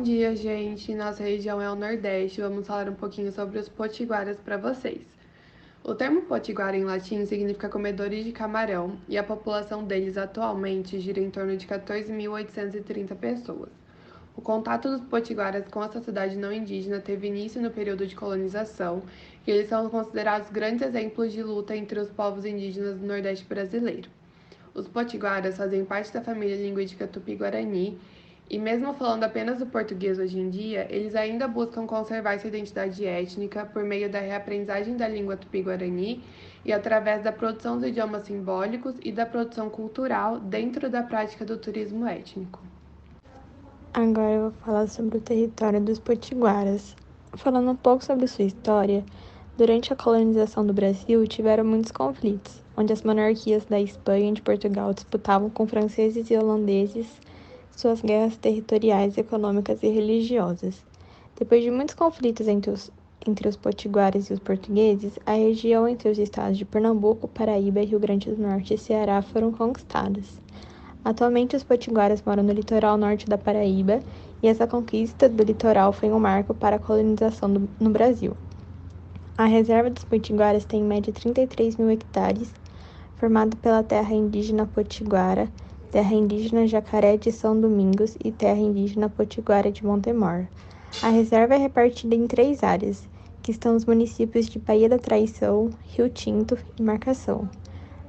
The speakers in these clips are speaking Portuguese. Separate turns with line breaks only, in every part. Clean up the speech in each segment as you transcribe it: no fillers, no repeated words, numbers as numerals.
Bom dia, gente. Nossa região é o Nordeste. Vamos falar um pouquinho sobre os potiguaras para vocês. O termo potiguara em latim significa comedores de camarão e a população deles atualmente gira em torno de 14.830 pessoas. O contato dos potiguaras com a sociedade não indígena teve início no período de colonização e eles são considerados grandes exemplos de luta entre os povos indígenas do Nordeste brasileiro. Os potiguaras fazem parte da família linguística tupi-guarani e, mesmo falando apenas do português hoje em dia, eles ainda buscam conservar essa identidade étnica por meio da reaprendizagem da língua tupi-guarani e através da produção dos idiomas simbólicos e da produção cultural dentro da prática do turismo étnico.
Agora eu vou falar sobre o território dos potiguaras. Falando um pouco sobre sua história, durante a colonização do Brasil tiveram muitos conflitos, onde as monarquias da Espanha e de Portugal disputavam com franceses e holandeses suas guerras territoriais, econômicas e religiosas. Depois de muitos conflitos entre os potiguares e os portugueses, a região entre os estados de Pernambuco, Paraíba, Rio Grande do Norte e Ceará foram conquistadas. Atualmente, os potiguaras moram no litoral norte da Paraíba e essa conquista do litoral foi um marco para a colonização no Brasil. A reserva dos potiguaras tem em média 33 mil hectares, formado pela terra indígena potiguara, terra indígena Jacaré de São Domingos e terra indígena potiguara de Montemor. A reserva é repartida em 3 áreas, que estão nos municípios de Baía da Traição, Rio Tinto e Marcação.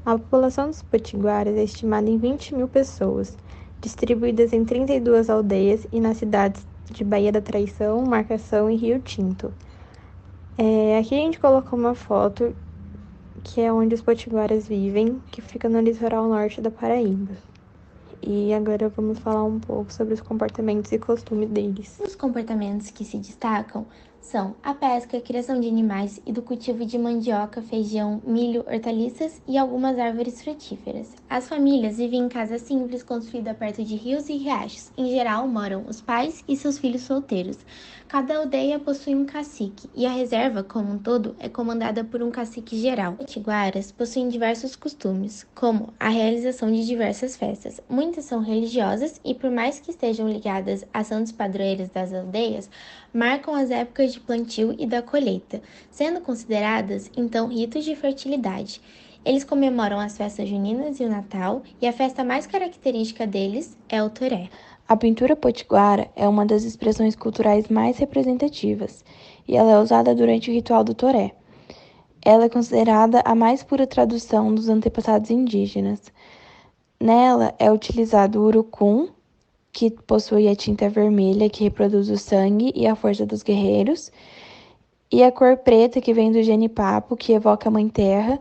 A população dos potiguaras é estimada em 20 mil pessoas, distribuídas em 32 aldeias e nas cidades de Baía da Traição, Marcação e Rio Tinto. Aqui a gente colocou uma foto que é onde os potiguaras vivem, que fica no litoral norte da Paraíba. E agora vamos falar um pouco sobre os comportamentos e costumes deles.
Os comportamentos que se destacam são a pesca, a criação de animais e do cultivo de mandioca, feijão, milho, hortaliças e algumas árvores frutíferas. As famílias vivem em casas simples construídas perto de rios e riachos. Em geral, moram os pais e seus filhos solteiros. Cada aldeia possui um cacique e a reserva, como um todo, é comandada por um cacique geral. Os potiguaras possuem diversos costumes, como a realização de diversas festas. Muitas são religiosas e, por mais que estejam ligadas a santos padroeiros das aldeias, marcam as épocas de plantio e da colheita, sendo consideradas, então, ritos de fertilidade. Eles comemoram as festas juninas e o Natal, e a festa mais característica deles é o toré.
A pintura potiguara é uma das expressões culturais mais representativas, e ela é usada durante o ritual do toré. Ela é considerada a mais pura tradução dos antepassados indígenas. Nela é utilizado o urucum, que possui a tinta vermelha que reproduz o sangue e a força dos guerreiros, e a cor preta que vem do genipapo, que evoca a Mãe Terra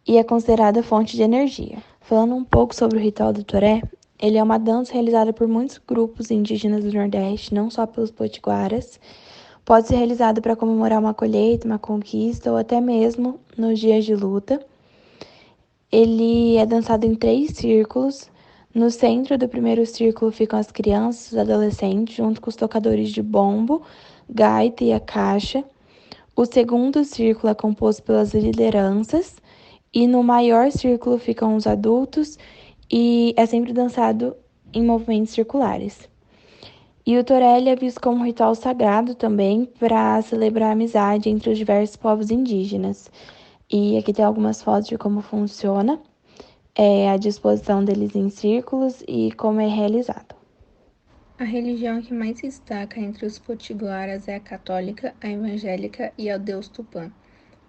e é considerada fonte de energia. Falando um pouco sobre o ritual do toré, ele é uma dança realizada por muitos grupos indígenas do Nordeste, não só pelos potiguaras. Pode ser realizado para comemorar uma colheita, uma conquista ou até mesmo nos dias de luta. Ele é dançado em 3 círculos. No centro do primeiro círculo ficam as crianças, os adolescentes, junto com os tocadores de bombo, gaita e a caixa. O segundo círculo é composto pelas lideranças. E no maior círculo ficam os adultos e é sempre dançado em movimentos circulares. E o toré é visto como um ritual sagrado também para celebrar a amizade entre os diversos povos indígenas. E aqui tem algumas fotos de como funciona, a disposição deles em círculos e como é realizado.
A religião que mais se destaca entre os potiguaras é a católica, a evangélica e ao Deus Tupã.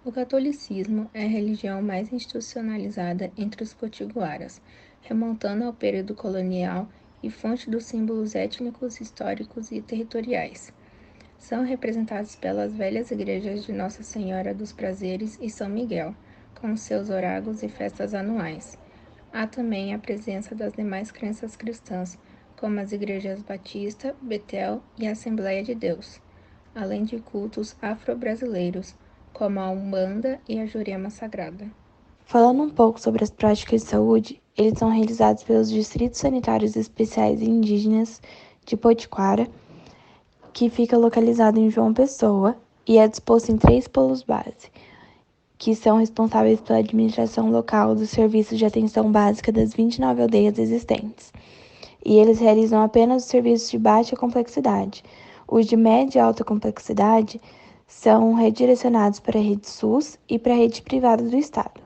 O catolicismo é a religião mais institucionalizada entre os potiguaras, remontando ao período colonial e fonte dos símbolos étnicos, históricos e territoriais. São representados pelas velhas igrejas de Nossa Senhora dos Prazeres e São Miguel, com seus orágulos e festas anuais. Há também a presença das demais crenças cristãs, como as igrejas Batista, Betel e Assembleia de Deus, além de cultos afro-brasileiros, como a Umbanda e a Jurema Sagrada.
Falando um pouco sobre as práticas de saúde, eles são realizados pelos Distritos Sanitários Especiais Indígenas de Potiguara, que fica localizado em João Pessoa e é disposto em 3 polos base, que são responsáveis pela administração local dos serviços de atenção básica das 29 aldeias existentes. e eles realizam apenas os serviços de baixa complexidade. Os de média e alta complexidade são redirecionados para a rede SUS e para a rede privada do Estado.